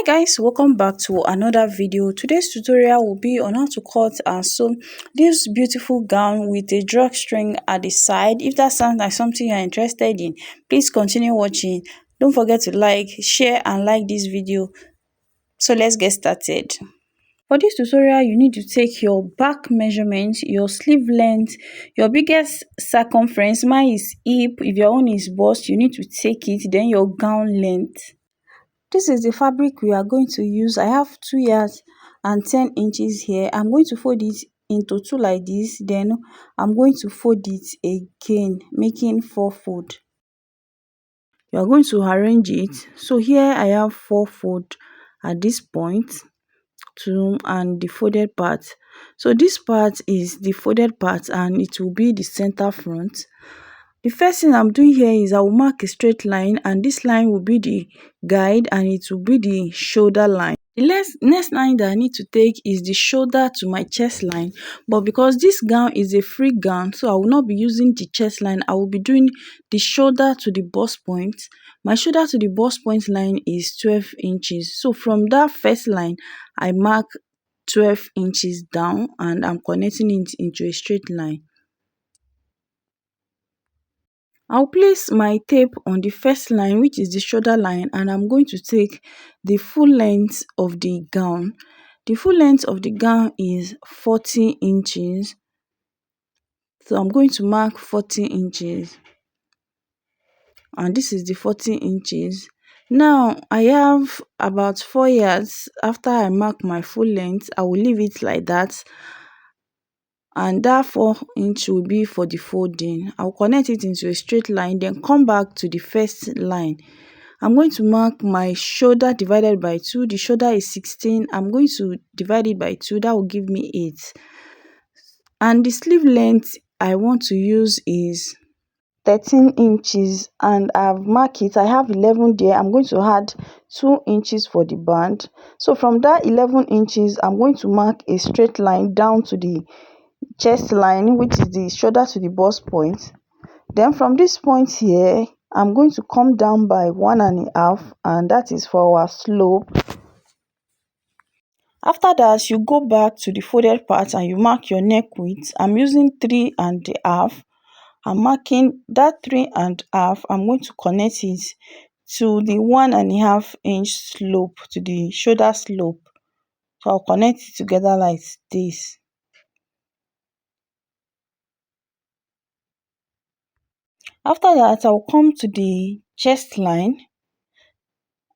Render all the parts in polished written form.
Guys, welcome back to another video. Today's tutorial will be on how to cut and sew this beautiful gown with a drawstring at the side. If that sounds like something you're interested in, please continue watching. Don't forget to like, share and like this video. So let's get started. For this tutorial, you need to take your back measurement, your sleeve length, your biggest circumference. Mine is hip. If your own is bust, you need to take it. Then your gown length. This is the fabric we are going to use. I have 2 yards and 10 inches here. I'm going to fold it into 2 like this. Then I'm going to fold it again, making 4 fold. You are going to arrange it. So here I have 4 fold at this point, 2 and the folded part. So this part is the folded part and it will be the center front. The first thing I'm doing here is I will mark a straight line, and this line will be the guide and it will be the shoulder line. The next line that I need to take is the shoulder to my chest line, but because this gown is a free gown, so I will not be using the chest line. I will be doing the shoulder to the bust point. My shoulder to the bust point line is 12 inches. So from that first line, I mark 12 inches down and I'm connecting it into a straight line. I'll place my tape on the first line, which is the shoulder line, and I'm going to take the full length of the gown. The full length of the gown is 40 inches. So I'm going to mark 40 inches. And this is the 40 inches. Now I have about 4 yards. After I mark my full length, I will leave it like that. And that 4 inch will be for the folding. I'll connect it into a straight line, then come back to the first line. I'm going to mark my shoulder divided by 2. The shoulder is 16. I'm going to divide it by 2. That will give me 8. And the sleeve length I want to use is 13 inches, and I've marked it. I have 11 there. I'm going to add 2 inches for the band. So from that 11 inches, I'm going to mark a straight line down to the chest line, which is the shoulder to the bust point. Then from this point here, I'm going to come down by 1.5, and that is for our slope. After that, you go back to the folded part and you mark your neck width. I'm using 3.5. I'm marking that 3.5. I'm going to connect it to the 1.5 inch slope, to the shoulder slope. So I'll connect it together like this. After that, I'll come to the chest line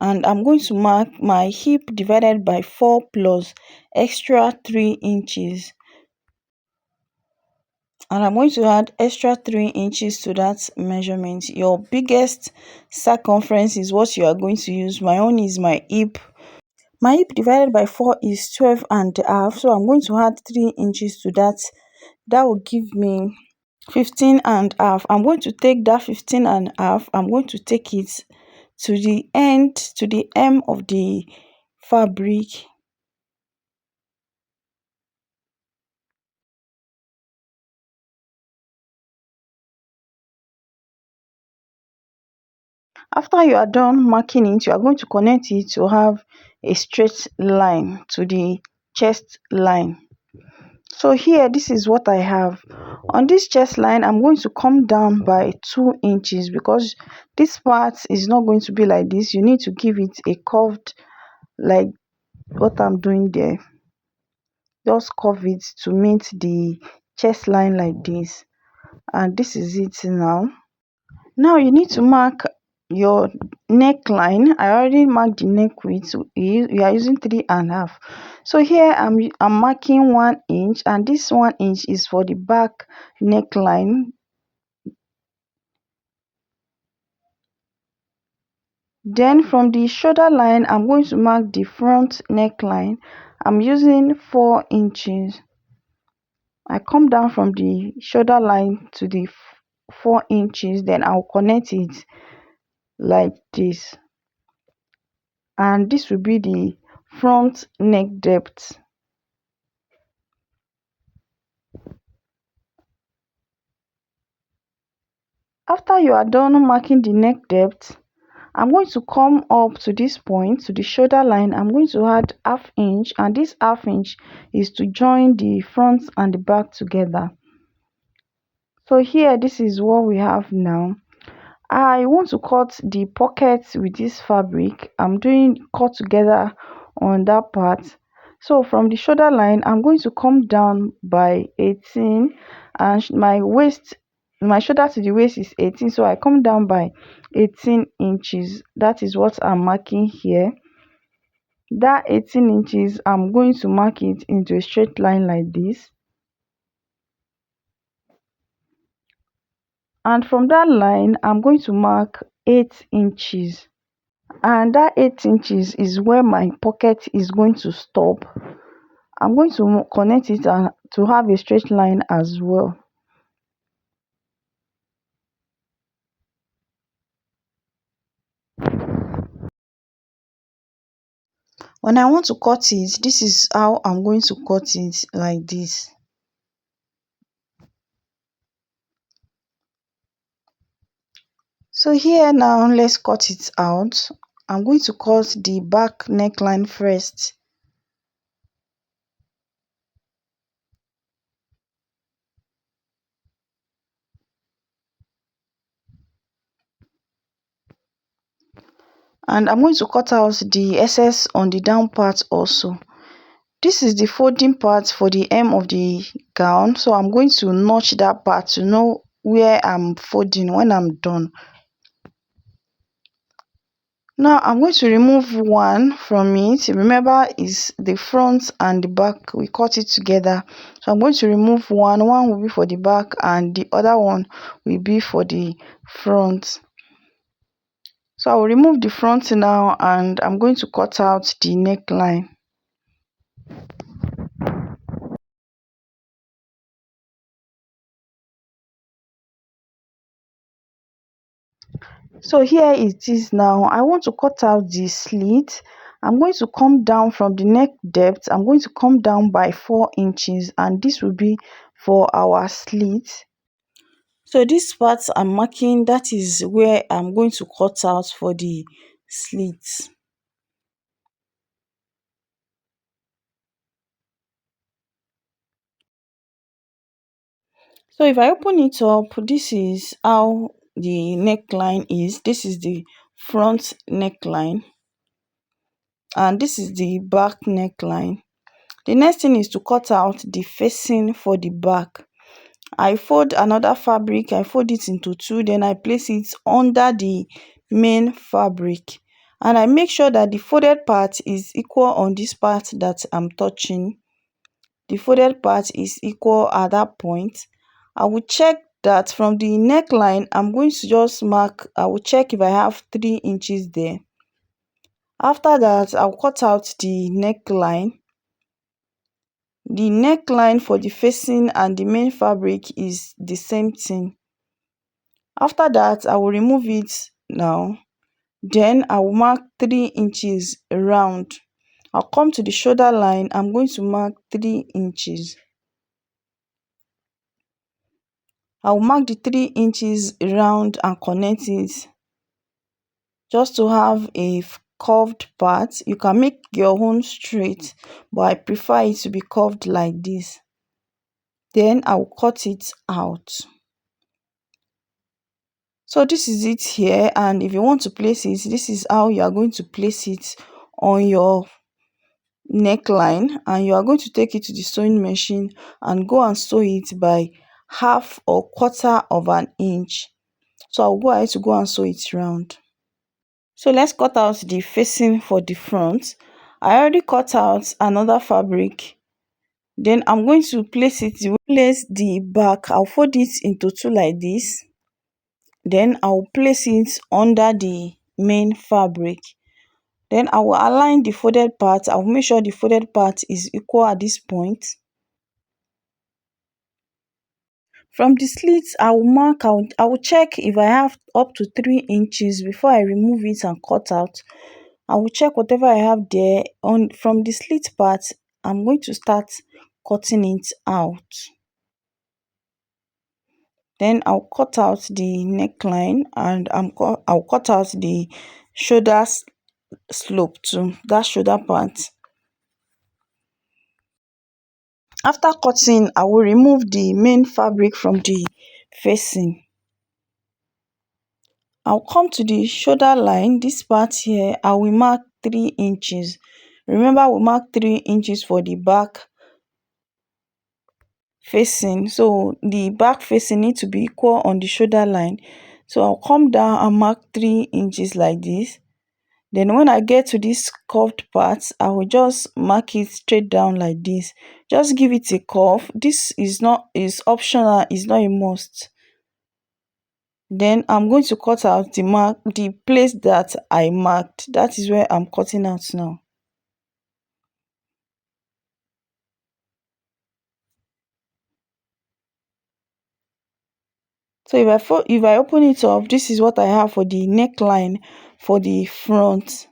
and I'm going to mark my hip divided by 4 plus extra 3 inches. And I'm going to add extra 3 inches to that measurement. Your biggest circumference is what you are going to use. My own is my hip. My hip divided by 4 is 12.5. So I'm going to add 3 inches to that. That will give me 15.5. I'm going to take that 15.5. I'm going to take it to the end, to the hem of the fabric. After you are done marking it, you are going to connect it to have a straight line to the chest line. So here, this is what I have. On this chest line, I'm going to come down by 2 inches because this part is not going to be like this. You need to give it a curved, like what I'm doing there. Just curve it to meet the chest line like this. And this is it now. Now you need to mark your neckline. I already marked the neck width. You are using 3.5. So here I'm marking 1 inch, and this 1 inch is for the back neckline. Then from the shoulder line, I'm going to mark the front neckline. I'm using 4 inches. I come down from the shoulder line to the 4 inches, then I'll connect it like this. And this will be the front neck depth. After you are done marking the neck depth, I'm going to come up to this point, to the shoulder line. I'm going to add ½ inch, and this ½ inch is to join the front and the back together. So here, this is what we have now. I want to cut the pockets with this fabric. I'm doing cut together on that part. So from the shoulder line, I'm going to come down by 18, and my shoulder to the waist is 18, so I come down by 18 inches. That is what I'm marking here. That 18 inches, I'm going to mark it into a straight line like this. And from that line, I'm going to mark 8 inches. And that 8 inches is where my pocket is going to stop. I'm going to connect it and to have a straight line as well. When I want to cut it, this is how I'm going to cut it, like this. So here now, let's cut it out. I'm going to cut the back neckline first. And I'm going to cut out the excess on the down part also. This is the folding part for the hem of the gown, so I'm going to notch that part to know where I'm folding when I'm done. Now I'm going to remove one from it. Remember, is the front and the back, we cut it together. So I'm going to remove one. One will be for the back and the other one will be for the front. So I will remove the front now, and I'm going to cut out the neckline. So here it is now. I want to cut out the slit. I'm going to come down from the neck depth. I'm going to come down by 4 inches, and this will be for our slit. So this part I'm marking, that is where I'm going to cut out for the slit. So if I open it up, this is how the neckline is. This is the front neckline, and this is the back neckline. The next thing is to cut out the facing for the back. I fold another fabric, I fold it into two, then I place it under the main fabric, and I make sure that the folded part is equal on this part that I'm touching. The folded part is equal at that point. I will check that from the neckline, I'm going to just mark, I will check if I have 3 inches there. After that, I'll cut out the neckline. The neckline for the facing and the main fabric is the same thing. After that, I will remove it now. Then I will mark 3 inches round. I'll come to the shoulder line. I'm going to mark 3 inches. I will mark the 3 inches round and connect it just to have a curved part. You can make your own straight, but I prefer it to be curved like this. Then I will cut it out. So this is it here, and if you want to place it, this is how you are going to place it on your neckline, and you are going to take it to the sewing machine and go and sew it by half or quarter of an inch. So I'll go ahead to go and sew it round. So let's cut out the facing for the front. I already cut out another fabric. Then I'm going to place the back. I'll fold it into two like this. Then I'll place it under the main fabric. Then I will align the folded part. I will make sure the folded part is equal at this point. From the slits, I will mark out, I will check if I have up to 3 inches before I remove it and cut out. I will check whatever I have there. From the slit part, I'm going to start cutting it out. Then I'll cut out the neckline, and I'll cut out the shoulder slope too, that shoulder part. After cutting, I will remove the main fabric from the facing. I'll come to the shoulder line, this part here. I will mark 3 inches. Remember, we mark 3 inches for the back facing, so the back facing need to be equal on the shoulder line. So I'll come down and mark 3 inches like this. Then when I get to this curved part, I will just mark it straight down like this. Just give it a curve. This is optional, it's not a must. Then I'm going to cut out the place that I marked. That is where I'm cutting out now. So if I open it up, this is what I have for the neckline for the front.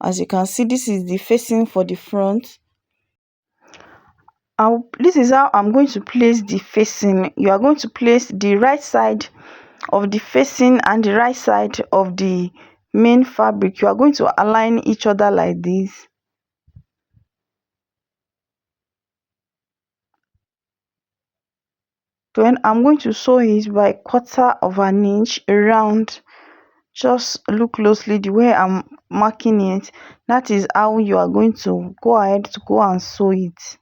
As you can see, this is the facing for the front. This is how I'm going to place the facing. You are going to place the right side of the facing and the right side of the main fabric. You are going to align each other like this. Then I'm going to sew it by 1/4 inch around. Just look closely the way I'm marking it. That is how you are going to go ahead to go and sew it.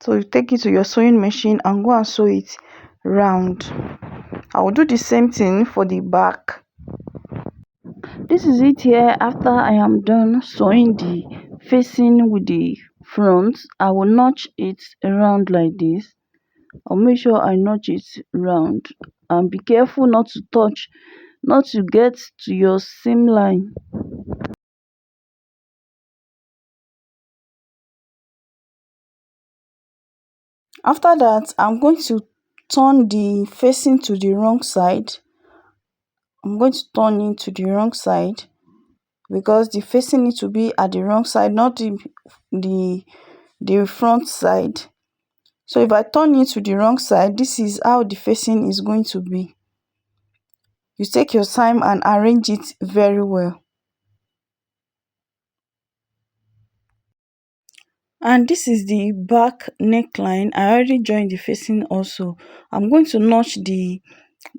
So you take it to your sewing machine and go and sew it round. I will do the same thing for the back. This is it here after I am done sewing the facing with the front. I will notch it around like this. I'll make sure I notch it round, and be careful not to get to your seam line. After that, I'm going to turn the facing to the wrong side. I'm going to turn it to the wrong side because the facing needs to be at the wrong side, not the front side. So if I turn it to the wrong side, this is how the facing is going to be. You take your time and arrange it very well. And this is the back neckline. I already joined the facing also. I'm going to notch the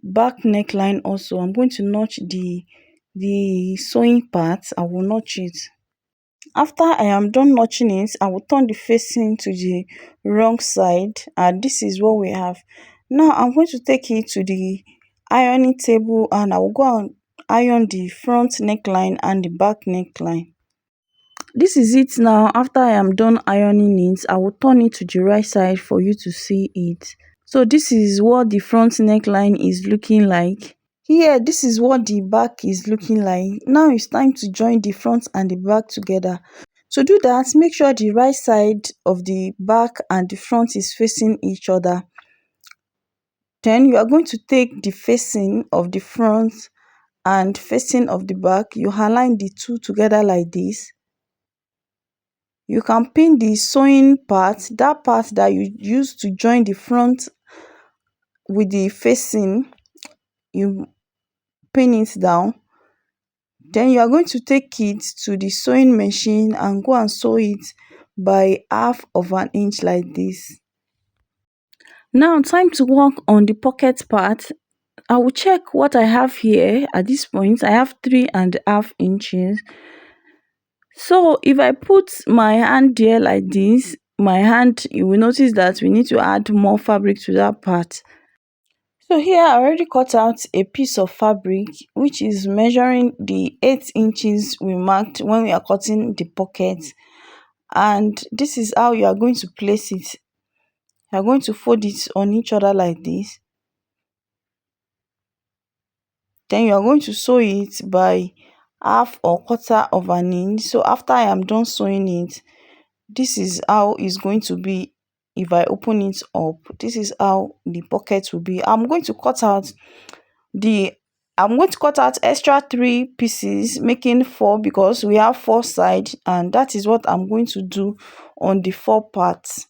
back neckline also. I'm going to notch the sewing part. I will notch it. After I am done notching it, I will turn the facing to the wrong side, and this is what we have. Now I'm going to take it to the ironing table and I will go and iron the front neckline and the back neckline. This is it now. After I am done ironing it, I will turn it to the right side for you to see it. So this is what the front neckline is looking like. Here, this is what the back is looking like. Now it's time to join the front and the back together. To do that, make sure the right side of the back and the front is facing each other. Then you are going to take the facing of the front and facing of the back. You align the two together like this. You can pin the sewing part, that part that you use to join the front with the facing. You pin it down. Then you are going to take it to the sewing machine and go and sew it by 1/2 inch like this. Now time to work on the pocket part. I will check what I have here. At this point I have 3.5 inches. So if I put my hand there like this, my hand, you will notice that we need to add more fabric to that part. So here I already cut out a piece of fabric which is measuring the 8 inches we marked when we are cutting the pocket, and this is how you are going to place it. You are going to fold it on each other like this. Then you are going to sew it by 1/2 or 1/4 inch. So after I am done sewing it, this is how it's going to be. If I open it up, this is how the pocket will be. I'm going to cut out extra 3 pieces, making 4, because we have 4 sides, and that is what I'm going to do on the 4 parts.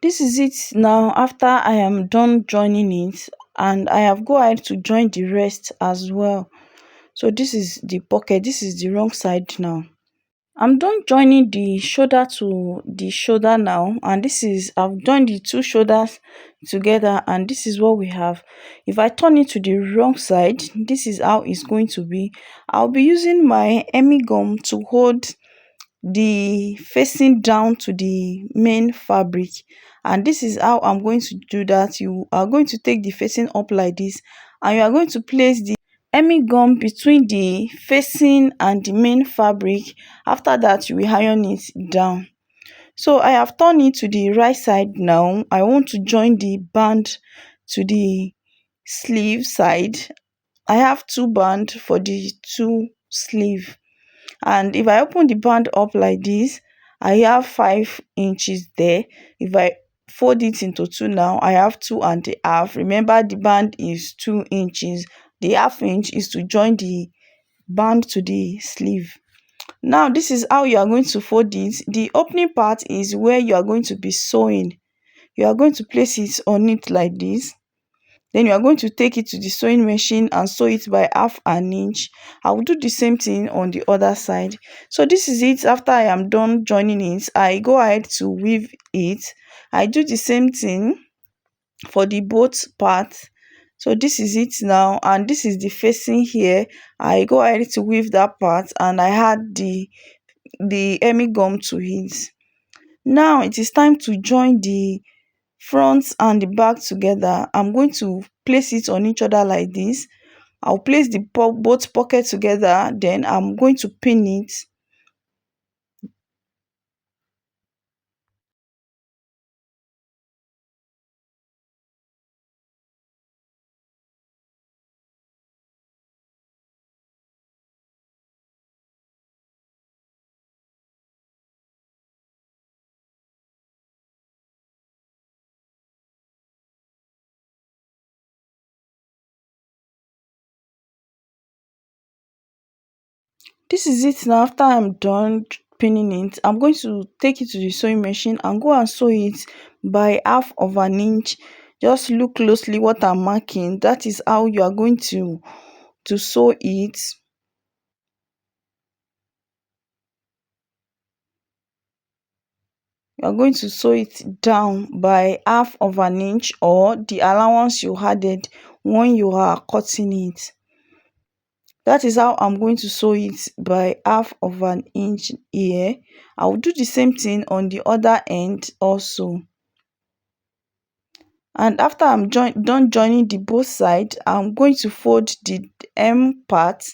This is it now after I am done joining it, and I have go ahead to join the rest as well. So this is the pocket, this is the wrong side now. I'm done joining the shoulder to the shoulder now, and this is I've joined the two shoulders together, and this is what we have. If I turn it to the wrong side, this is how it's going to be. I'll be using my hemi gum to hold the facing down to the main fabric, and this is how I'm going to do that. You are going to take the facing up like this, and you are going to place the hemi gum between the facing and the main fabric. After that, you will iron it down. So I have turned it to the right side now. I want to join the band to the sleeve side. I have two band for the two sleeve, and if I open the band up like this, I have 5 inches there. If I fold it into two now, I have 2.5. Remember, the band is 2 inches. The half inch is to join the band to the sleeve. Now this is how you are going to fold it. The opening part is where you are going to be sewing. You are going to place it on it like this. Then you are going to take it to the sewing machine and sew it by 1/2 inch. I will do the same thing on the other side. So this is it. After I am done joining it, I go ahead to weave it. I do the same thing for the both parts. So this is it now, and this is the facing here. I go ahead to weave that part, and I add the hemi gum to it. Now it is time to join the front and the back together. I'm going to place it on each other like this. I'll place the both pockets together, then I'm going to pin it. This is it now. After I'm done pinning it, I'm going to take it to the sewing machine and go and sew it by 1/2 inch. Just look closely what I'm marking. That is how you are going to sew it. You are going to sew it down by 1/2 inch, or the allowance you added when you are cutting it. That is how I'm going to sew it by 1/2 inch here. I will do the same thing on the other end also. And after I'm done joining the both side, I'm going to fold the hem part.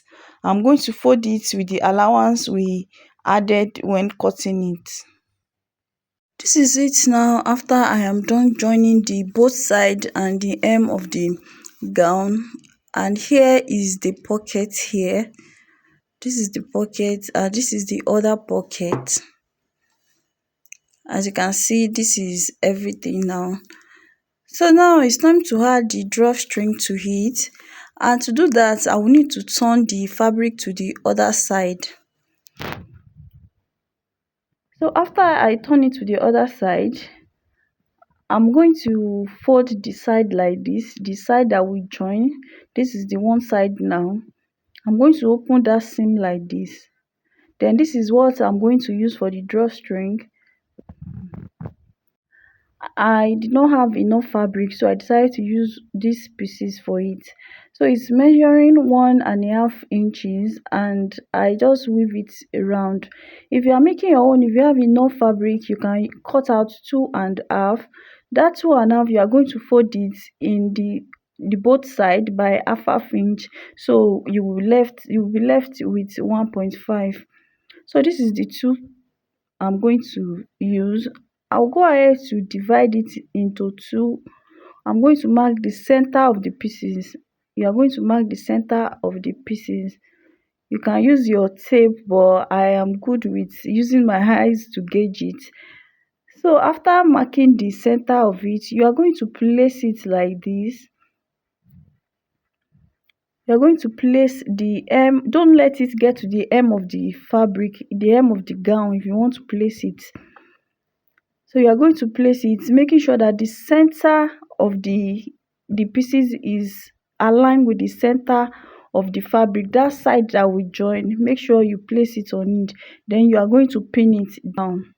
I'm going to fold it with the allowance we added when cutting it. This is it now after I am done joining the both side and the hem of the gown. And here is the pocket here. This is the pocket, this is the other pocket. As you can see, this is everything now. So now it's time to add the drawstring to it, and to do that I will need to turn the fabric to the other side. So after I turn it to the other side, I'm going to fold the side like this, the side that we join. This is the one side now. I'm going to open that seam like this. Then this is what I'm going to use for the drawstring. I did not have enough fabric, so I decided to use these pieces for it. So it's measuring 1.5 inches, and I just weave it around. If you are making your own, if you have enough fabric, you can cut out 2.5. That 2.5, you are going to fold it in the both side by half inch, so you will be left with 1.5. So this is the two I'm going to use. I'll go ahead to divide it into two. I'm going to mark the center of the pieces. You are going to mark the center of the pieces. You can use your tape, but I am good with using my eyes to gauge it. So after marking the center of it, you are going to place it like this. You're going to place the hem. Don't let it get to the hem of the fabric, the hem of the gown. If you want to place it, So you are going to place it, making sure that the center of the pieces is aligned with the center of the fabric. That side that we join, make sure you place it on it. Then you are going to pin it down.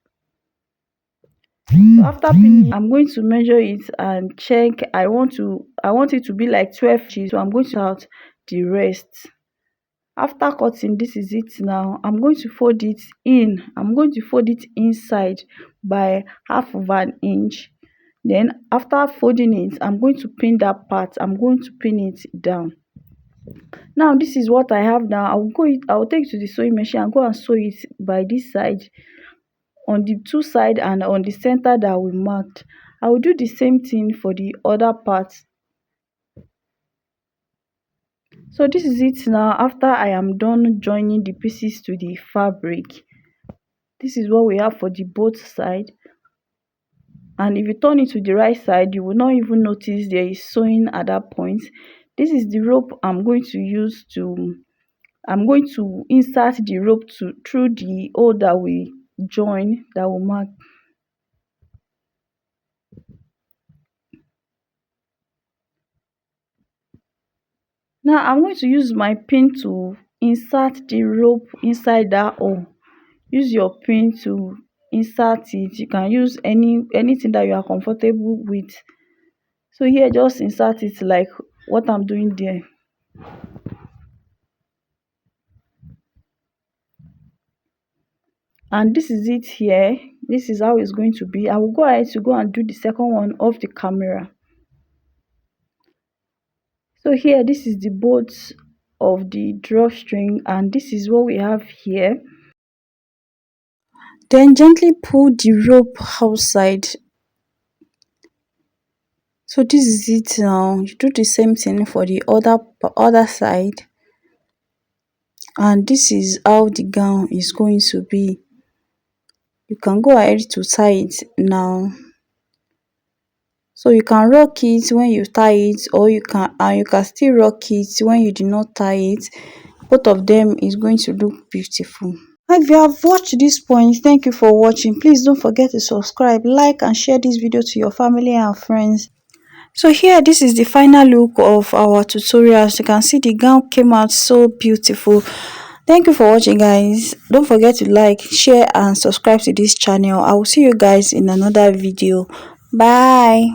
So after pinning, I'm going to measure it and check. I want it to be like 12 inches, so I'm going to out the rest. After cutting, this is it. Now I'm going to fold it in. I'm going to fold it inside by half of an inch. Then after folding it, I'm going to pin that part. I'm going to pin it down. Now this is what I have now. I'll take it to the sewing machine and go and sew it by this side, on the two side and on the center that we marked. I will do the same thing for the other part. So this is it now. After I am done joining the pieces to the fabric, this is what we have for the both side. And if you turn it to the right side, you will not even notice there is sewing at that point. This is the rope I'm going to use to insert the rope through the hole that we join, that we mark. Now I'm going to use my pin to insert the rope inside that hole. Use your pin to insert it. You can use anything that you are comfortable with. So here, just insert it like what I'm doing there. And this is it here. This is how it's going to be. I will go ahead to go and do the second one off the camera. So here, this is the bolt of the drawstring, and this is what we have here. Then gently pull the rope outside. So this is it now. You do the same thing for the other side. And this is how the gown is going to be. You can go ahead to tie it now. So you can rock it when you tie it, or you can still rock it when you do not tie it. Both of them is going to look beautiful. If you have watched this point, thank you for watching. Please don't forget to subscribe, like and share this video to your family and friends. So here, this is the final look of our tutorial. As you can see, the gown came out so beautiful. Thank you for watching, guys. Don't forget to like, share and subscribe to this channel. I will see you guys in another video. Bye.